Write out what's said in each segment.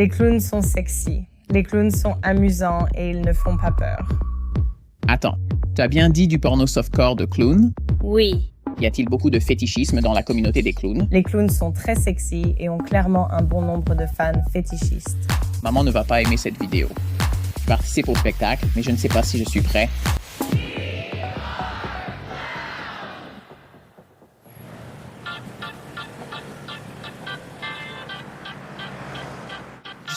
Les clowns sont sexy. Les clowns sont amusants et ils ne font pas peur. Attends, tu as bien dit du porno softcore de clowns? Oui. Y a-t-il beaucoup de fétichisme dans la communauté des clowns? Les clowns sont très sexy et ont clairement un bon nombre de fans fétichistes. Maman ne va pas aimer cette vidéo. Je participe au spectacle, mais je ne sais pas si je suis prêt.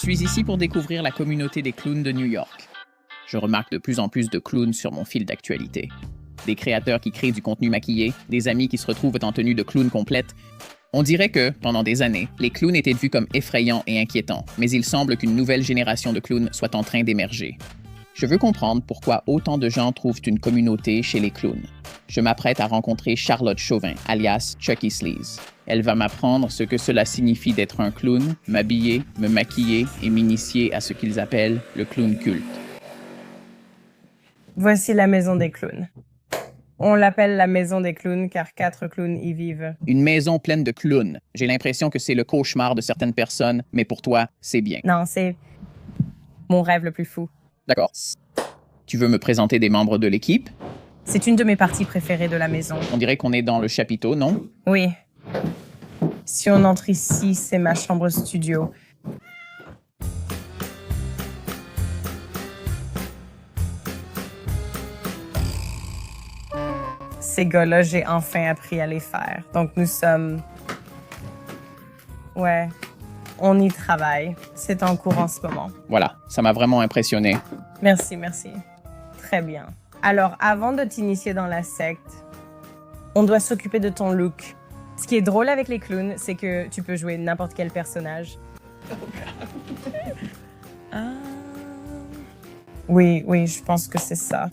Je suis ici pour découvrir la communauté des clowns de New York. Je remarque de plus en plus de clowns sur mon fil d'actualité. Des créateurs qui créent du contenu maquillé, des amis qui se retrouvent en tenue de clown complète. On dirait que, pendant des années, les clowns étaient vus comme effrayants et inquiétants, mais il semble qu'une nouvelle génération de clowns soit en train d'émerger. Je veux comprendre pourquoi autant de gens trouvent une communauté chez les clowns. Je m'apprête à rencontrer Charlotte Chauvin, alias Chucky Sleaze. Elle va m'apprendre ce que cela signifie d'être un clown, m'habiller, me maquiller et m'initier à ce qu'ils appellent le clown culte. Voici la maison des clowns. On l'appelle la maison des clowns car 4 clowns y vivent. Une maison pleine de clowns. J'ai l'impression que c'est le cauchemar de certaines personnes, mais pour toi, c'est bien. Non, c'est mon rêve le plus fou. D'accord. Tu veux me présenter des membres de l'équipe? C'est une de mes parties préférées de la maison. On dirait qu'on est dans le chapiteau, non? Oui. Si on entre ici, c'est ma chambre studio. Ces gars-là, j'ai enfin appris à les faire. Donc nous sommes... Ouais, on y travaille. C'est en cours en ce moment. Voilà, ça m'a vraiment impressionné. Merci, merci. Très bien. Alors, avant de t'initier dans la secte, on doit s'occuper de ton look. Ce qui est drôle avec les clowns, c'est que tu peux jouer n'importe quel personnage. Oui, je pense que c'est ça.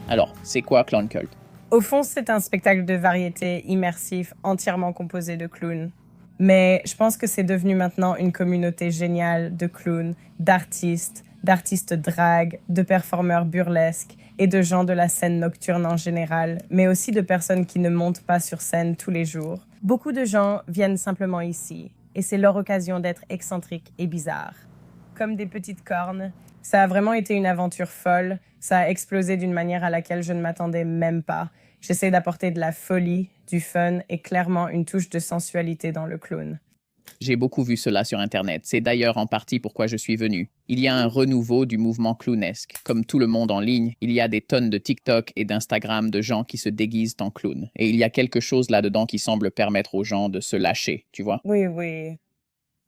Alors, c'est quoi Clown Cult? Au fond, c'est un spectacle de variété immersif, entièrement composé de clowns. Mais je pense que c'est devenu maintenant une communauté géniale de clowns, d'artistes drag, de performeurs burlesques et de gens de la scène nocturne en général, mais aussi de personnes qui ne montent pas sur scène tous les jours. Beaucoup de gens viennent simplement ici, et c'est leur occasion d'être excentriques et bizarres. Comme des petites cornes, ça a vraiment été une aventure folle, ça a explosé d'une manière à laquelle je ne m'attendais même pas. J'essaie d'apporter de la folie, du fun et clairement une touche de sensualité dans le clown. J'ai beaucoup vu cela sur Internet. C'est d'ailleurs en partie pourquoi je suis venu. Il y a un renouveau du mouvement clownesque. Comme tout le monde en ligne, il y a des tonnes de TikTok et d'Instagram de gens qui se déguisent en clown. Et il y a quelque chose là-dedans qui semble permettre aux gens de se lâcher, tu vois? Oui.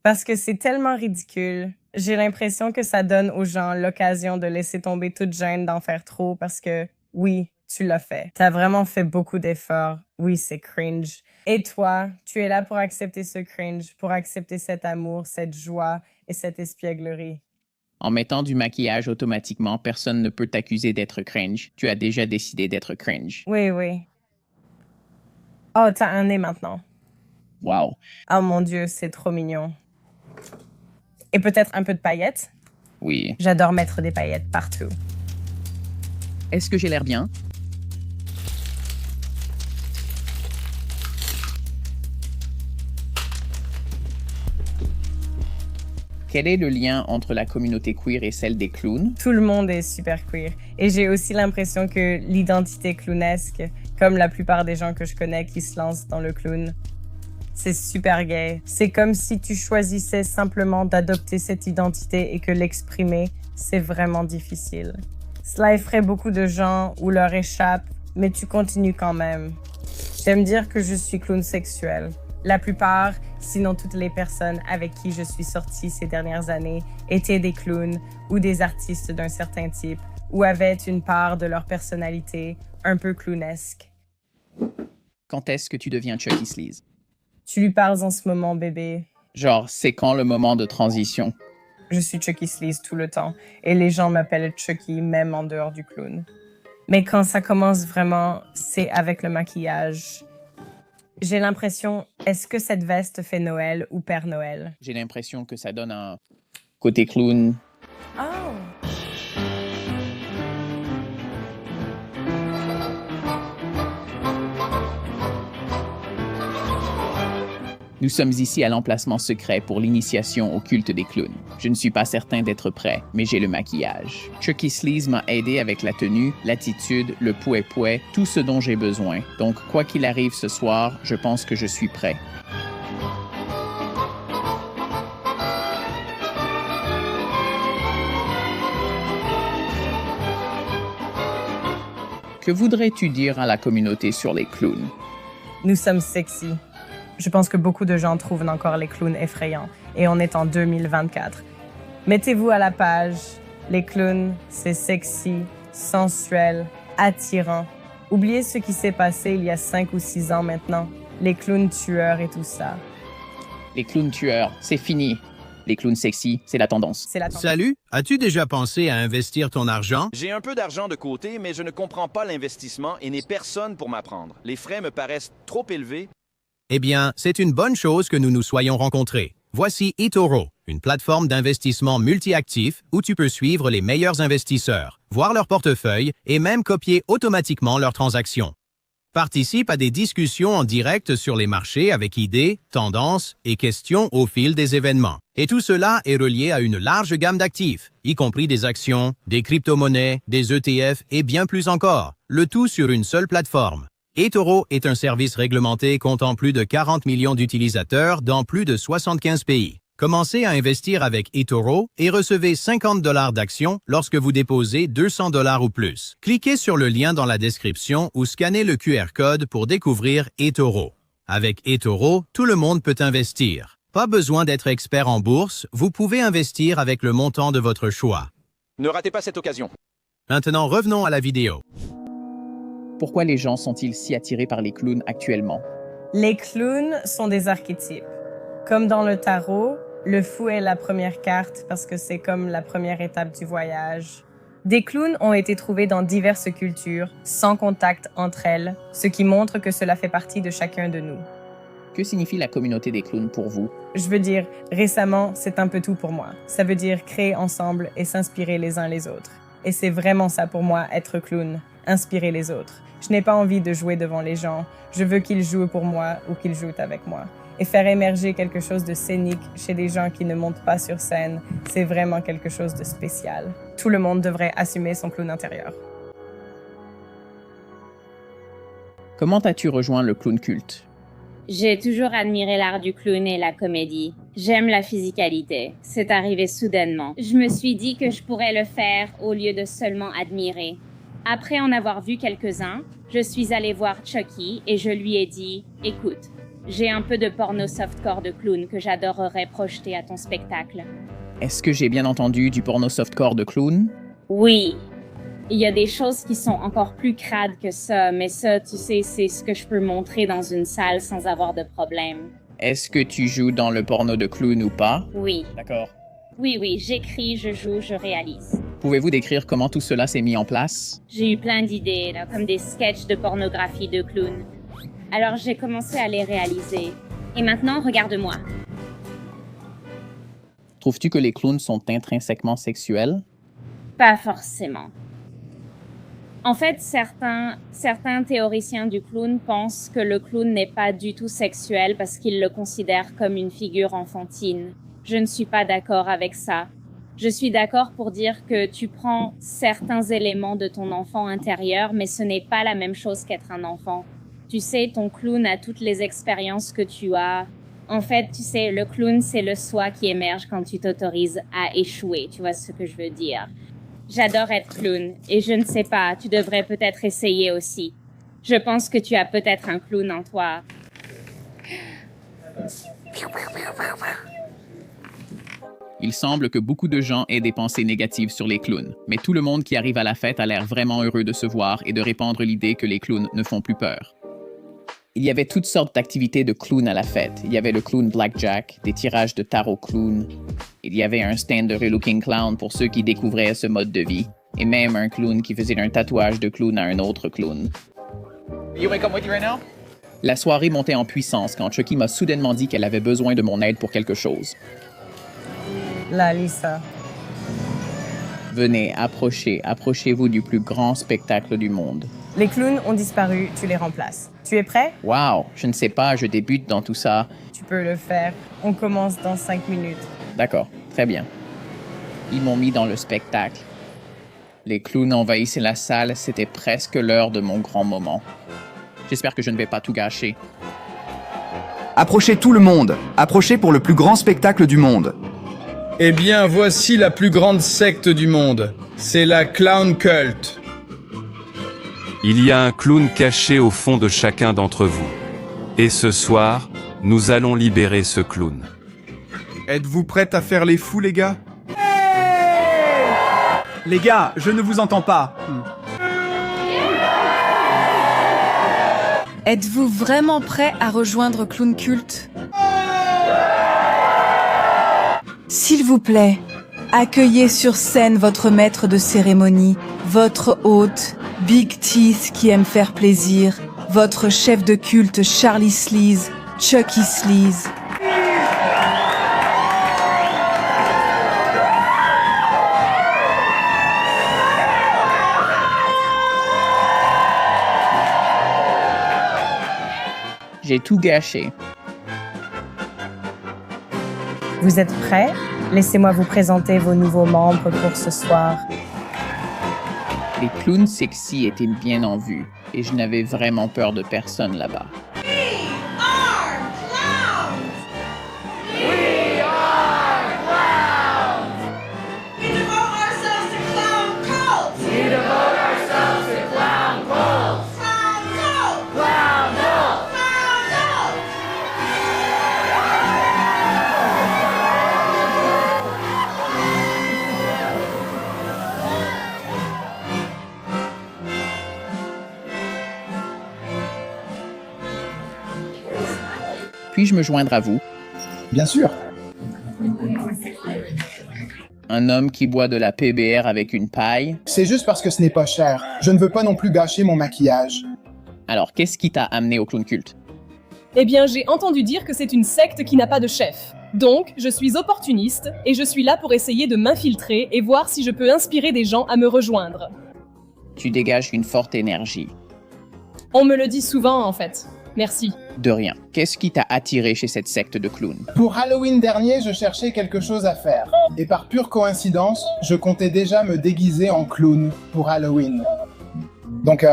Parce que c'est tellement ridicule. J'ai l'impression que ça donne aux gens l'occasion de laisser tomber toute gêne d'en faire trop parce que, oui, tu l'as fait. T'as vraiment fait beaucoup d'efforts. Oui, c'est cringe. Et toi, tu es là pour accepter ce cringe, pour accepter cet amour, cette joie et cette espièglerie. En mettant du maquillage automatiquement, personne ne peut t'accuser d'être cringe. Tu as déjà décidé d'être cringe. Oui. Oh, t'as un nez maintenant. Wow. Oh mon Dieu, c'est trop mignon. Et peut-être un peu de paillettes? Oui. J'adore mettre des paillettes partout. Est-ce que j'ai l'air bien? Quel est le lien entre la communauté queer et celle des clowns? Tout le monde est super queer. Et j'ai aussi l'impression que l'identité clownesque, comme la plupart des gens que je connais qui se lancent dans le clown, c'est super gay. C'est comme si tu choisissais simplement d'adopter cette identité et que l'exprimer, c'est vraiment difficile. Cela effraie beaucoup de gens ou leur échappe, mais tu continues quand même. J'aime dire que je suis clown sexuel. La plupart, sinon toutes les personnes avec qui je suis sortie ces dernières années, étaient des clowns ou des artistes d'un certain type ou avaient une part de leur personnalité un peu clownesque. Quand est-ce que tu deviens Chucky Sleaze? Tu lui parles en ce moment, bébé. Genre, c'est quand le moment de transition? Je suis Chucky Sleaze tout le temps et les gens m'appellent Chucky même en dehors du clown. Mais quand ça commence vraiment, c'est avec le maquillage. J'ai l'impression, est-ce que cette veste fait Noël ou Père Noël? J'ai l'impression que ça donne un côté clown. Oh! Nous sommes ici à l'emplacement secret pour l'initiation au culte des clowns. Je ne suis pas certain d'être prêt, mais j'ai le maquillage. Chucky Sleaze m'a aidé avec la tenue, l'attitude, le pouet-pouet, tout ce dont j'ai besoin. Donc, quoi qu'il arrive ce soir, je pense que je suis prêt. Que voudrais-tu dire à la communauté sur les clowns? Nous sommes sexy. Je pense que beaucoup de gens trouvent encore les clowns effrayants, et on est en 2024. Mettez-vous à la page. Les clowns, c'est sexy, sensuel, attirant. Oubliez ce qui s'est passé il y a 5 ou 6 ans maintenant. Les clowns tueurs et tout ça. Les clowns tueurs, c'est fini. Les clowns sexy, c'est la tendance. Salut, as-tu déjà pensé à investir ton argent? J'ai un peu d'argent de côté, mais je ne comprends pas l'investissement et n'ai personne pour m'apprendre. Les frais me paraissent trop élevés. Eh bien, c'est une bonne chose que nous nous soyons rencontrés. Voici eToro, une plateforme d'investissement multi-actifs où tu peux suivre les meilleurs investisseurs, voir leur portefeuille et même copier automatiquement leurs transactions. Participe à des discussions en direct sur les marchés avec idées, tendances et questions au fil des événements. Et tout cela est relié à une large gamme d'actifs, y compris des actions, des crypto-monnaies, des ETF et bien plus encore, le tout sur une seule plateforme. eToro est un service réglementé comptant plus de 40 millions d'utilisateurs dans plus de 75 pays. Commencez à investir avec eToro et recevez 50 $ d'actions lorsque vous déposez 200 $ ou plus. Cliquez sur le lien dans la description ou scannez le QR code pour découvrir eToro. Avec eToro, tout le monde peut investir. Pas besoin d'être expert en bourse, vous pouvez investir avec le montant de votre choix. Ne ratez pas cette occasion. Maintenant, revenons à la vidéo. Pourquoi les gens sont-ils si attirés par les clowns actuellement? Les clowns sont des archétypes. Comme dans le tarot, le fou est la première carte parce que c'est comme la première étape du voyage. Des clowns ont été trouvés dans diverses cultures, sans contact entre elles, ce qui montre que cela fait partie de chacun de nous. Que signifie la communauté des clowns pour vous? Je veux dire, récemment, c'est un peu tout pour moi. Ça veut dire créer ensemble et s'inspirer les uns les autres. Et c'est vraiment ça pour moi, être clown, inspirer les autres. Je n'ai pas envie de jouer devant les gens. Je veux qu'ils jouent pour moi ou qu'ils jouent avec moi. Et faire émerger quelque chose de scénique chez des gens qui ne montent pas sur scène, c'est vraiment quelque chose de spécial. Tout le monde devrait assumer son clown intérieur. Comment as-tu rejoint le clown culte? J'ai toujours admiré l'art du clown et la comédie. J'aime la physicalité. C'est arrivé soudainement. Je me suis dit que je pourrais le faire au lieu de seulement admirer. Après en avoir vu quelques-uns, je suis allée voir Chucky et je lui ai dit « Écoute, j'ai un peu de porno softcore de clown que j'adorerais projeter à ton spectacle. » Est-ce que j'ai bien entendu du porno softcore de clown? Oui. Il y a des choses qui sont encore plus crades que ça, mais ça, tu sais, c'est ce que je peux montrer dans une salle sans avoir de problème. Est-ce que tu joues dans le porno de clown ou pas? Oui. D'accord. Oui, j'écris, je joue, je réalise. Pouvez-vous décrire comment tout cela s'est mis en place? J'ai eu plein d'idées, là, comme des sketchs de pornographie de clown. Alors j'ai commencé à les réaliser. Et maintenant, regarde-moi. Trouves-tu que les clowns sont intrinsèquement sexuels? Pas forcément. En fait, certains théoriciens du clown pensent que le clown n'est pas du tout sexuel parce qu'ils le considèrent comme une figure enfantine. Je ne suis pas d'accord avec ça. Je suis d'accord pour dire que tu prends certains éléments de ton enfant intérieur, mais ce n'est pas la même chose qu'être un enfant. Tu sais, ton clown a toutes les expériences que tu as. En fait, tu sais, le clown, c'est le soi qui émerge quand tu t'autorises à échouer. Tu vois ce que je veux dire? J'adore être clown et je ne sais pas, tu devrais peut-être essayer aussi. Je pense que tu as peut-être un clown en toi. Il semble que beaucoup de gens aient des pensées négatives sur les clowns, mais tout le monde qui arrive à la fête a l'air vraiment heureux de se voir et de répandre l'idée que les clowns ne font plus peur. Il y avait toutes sortes d'activités de clowns à la fête. Il y avait le clown blackjack, des tirages de tarot clown. Il y avait un stand de relooking clown pour ceux qui découvraient ce mode de vie. Et même un clown qui faisait un tatouage de clown à un autre clown. La soirée montait en puissance quand Chucky m'a soudainement dit qu'elle avait besoin de mon aide pour quelque chose. Là, Lisa. Venez, approchez-vous du plus grand spectacle du monde. Les clowns ont disparu, tu les remplaces. Tu es prêt? Wow, je ne sais pas, je débute dans tout ça. Tu peux le faire. On commence dans 5 minutes. D'accord, très bien. Ils m'ont mis dans le spectacle. Les clowns envahissaient la salle, c'était presque l'heure de mon grand moment. J'espère que je ne vais pas tout gâcher. Approchez tout le monde. Approchez pour le plus grand spectacle du monde. Eh bien, voici la plus grande secte du monde. C'est la Clown Cult. Il y a un clown caché au fond de chacun d'entre vous. Et ce soir, nous allons libérer ce clown. Êtes-vous prêts à faire les fous, les gars? Les gars, je ne vous entends pas. Êtes-vous vraiment prêt à rejoindre Clown Cult? S'il vous plaît, accueillez sur scène votre maître de cérémonie, votre hôte, Big Teeth qui aime faire plaisir, votre chef de culte Charlie Sleaze, Chucky Sleaze. J'ai tout gâché. Vous êtes prêts? Laissez-moi vous présenter vos nouveaux membres pour ce soir. Les clowns sexy étaient bien en vue, et je n'avais vraiment peur de personne là-bas. Puis-je me joindre à vous? Bien sûr. Un homme qui boit de la PBR avec une paille? C'est juste parce que ce n'est pas cher. Je ne veux pas non plus gâcher mon maquillage. Alors, qu'est-ce qui t'a amené au clown culte? Eh bien, j'ai entendu dire que c'est une secte qui n'a pas de chef. Donc, je suis opportuniste et je suis là pour essayer de m'infiltrer et voir si je peux inspirer des gens à me rejoindre. Tu dégages une forte énergie. On me le dit souvent, en fait. Merci. De rien. Qu'est-ce qui t'a attiré chez cette secte de clowns? Pour Halloween dernier, je cherchais quelque chose à faire. Et par pure coïncidence, je comptais déjà me déguiser en clown pour Halloween. Donc,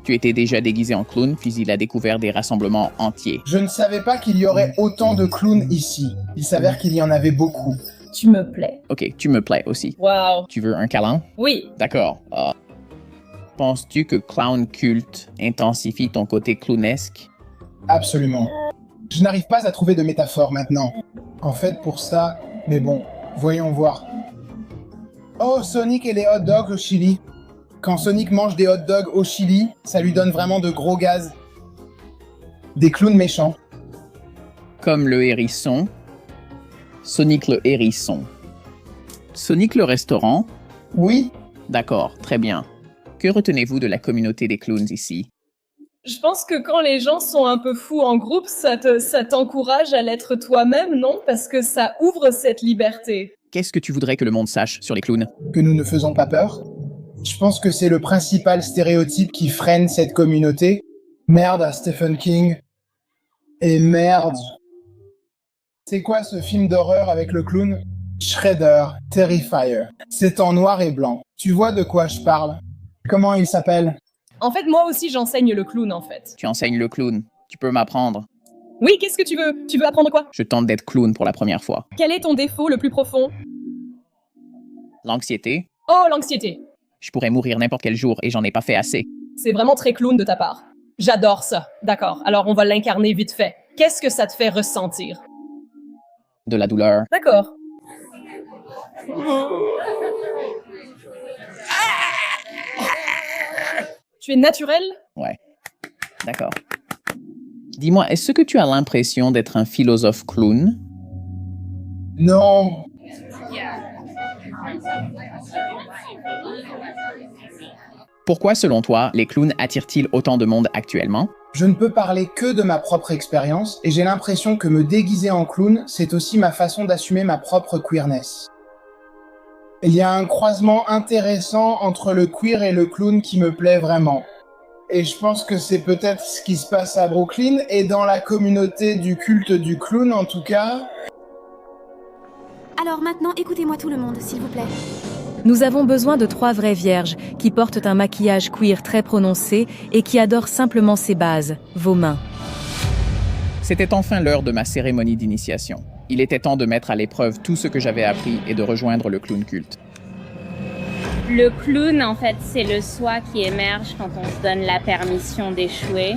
Tu étais déjà déguisé en clown, puis il a découvert des rassemblements entiers. je ne savais pas qu'il y aurait autant de clowns ici. Il s'avère qu'il y en avait beaucoup. Tu me plais. Ok, tu me plais aussi. Wow. Tu veux un câlin? Oui. D'accord. Penses-tu que Clown Cult intensifie ton côté clownesque? Absolument. Je n'arrive pas à trouver de métaphore maintenant. En fait, pour ça... Mais bon, voyons voir. Oh, Sonic et les hot dogs au chili. Quand Sonic mange des hot dogs au chili, ça lui donne vraiment de gros gaz. Des clowns méchants. Comme le hérisson. Sonic le hérisson. Sonic le restaurant? Oui. D'accord, très bien. Que retenez-vous de la communauté des clowns ici? Je pense que quand les gens sont un peu fous en groupe, ça t'encourage à l'être toi-même, non? Parce que ça ouvre cette liberté. Qu'est-ce que tu voudrais que le monde sache sur les clowns? Que nous ne faisons pas peur. Je pense que c'est le principal stéréotype qui freine cette communauté. Merde à Stephen King. Et merde. C'est quoi ce film d'horreur avec le clown? Shredder, Terrifier. C'est en noir et blanc. Tu vois de quoi je parle? Comment il s'appelle? En fait, moi aussi, j'enseigne le clown, en fait. Tu enseignes le clown. Tu peux m'apprendre. Oui, qu'est-ce que tu veux? Tu veux apprendre quoi? Je tente d'être clown pour la première fois. Quel est ton défaut le plus profond? L'anxiété? Oh, l'anxiété. Je pourrais mourir n'importe quel jour et j'en ai pas fait assez. C'est vraiment très clown de ta part. J'adore ça. D'accord, alors on va l'incarner vite fait. Qu'est-ce que ça te fait ressentir? De la douleur. D'accord. Tu es naturel? Ouais. D'accord. Dis-moi, est-ce que tu as l'impression d'être un philosophe clown? Non. Pourquoi, selon toi, les clowns attirent-ils autant de monde actuellement? Je ne peux parler que de ma propre expérience, et j'ai l'impression que me déguiser en clown, c'est aussi ma façon d'assumer ma propre queerness. Il y a un croisement intéressant entre le queer et le clown qui me plaît vraiment. Et je pense que c'est peut-être ce qui se passe à Brooklyn et dans la communauté du culte du clown en tout cas. Alors maintenant, écoutez-moi tout le monde, s'il vous plaît. Nous avons besoin de 3 vraies vierges qui portent un maquillage queer très prononcé et qui adorent simplement ces bases, vos mains. C'était enfin l'heure de ma cérémonie d'initiation. Il était temps de mettre à l'épreuve tout ce que j'avais appris et de rejoindre le clown culte. Le clown, en fait, c'est le soi qui émerge quand on se donne la permission d'échouer.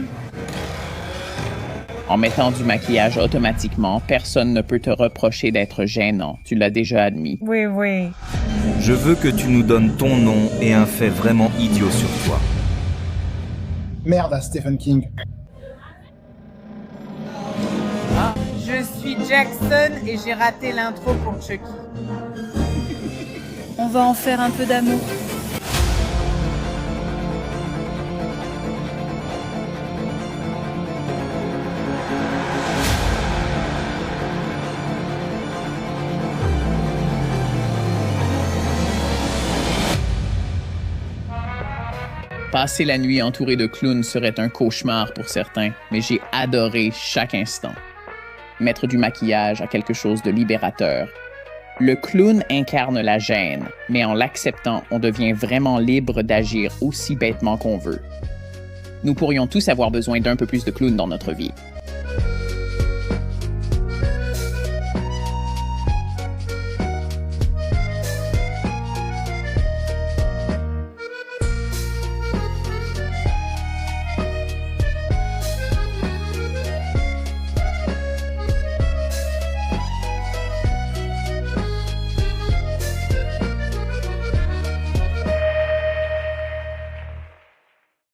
En mettant du maquillage automatiquement, personne ne peut te reprocher d'être gênant. Tu l'as déjà admis. Oui, oui. Je veux que tu nous donnes ton nom et un fait vraiment idiot sur toi. Merde à Stephen King. Je suis Jackson et j'ai raté l'intro pour Chucky. On va en faire un peu d'amour. Passer la nuit entouré de clowns serait un cauchemar pour certains, mais j'ai adoré chaque instant. Mettre du maquillage à quelque chose de libérateur. Le clown incarne la gêne, mais en l'acceptant, on devient vraiment libre d'agir aussi bêtement qu'on veut. Nous pourrions tous avoir besoin d'un peu plus de clowns dans notre vie.